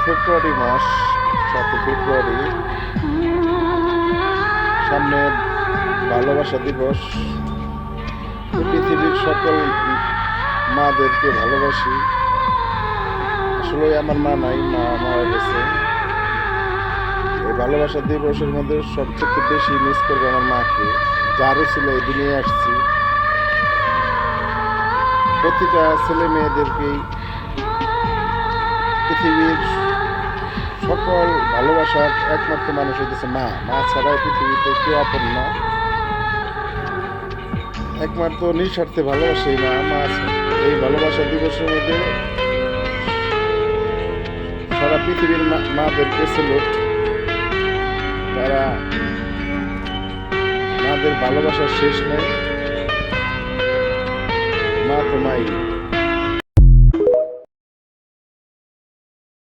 ফেব্রুয়ারি মাস, 7 ফেব্রুয়ারি, সামনে ভালোবাসা দিবস। পৃথিবীর সকল মাদেরকে ভালোবাসি। আসলে আমার মা নাই, মা মারা গেছে। এই ভালোবাসা দিবসের মধ্যে সবচেয়ে বেশি মিস করবো আমার মাকে, যারও ছিল এই দুনিয়ায় আসছি। প্রতিটা ছেলে মেয়েদেরকেই পৃথিবীর সকল ভালোবাসার একমাত্র মানুষ হইতেছে মা। মা ছাড়া পৃথিবীতে কেউ আপন না। একমাত্র নিঃস্বার্থে ভালোবাসে মা। মা এই ভালোবাসা দিবসের মধ্যে সারা পৃথিবীর মাদেরকে সেলুট। তারা মাদের ভালোবাসার শেষ নেই। মা তো মাই।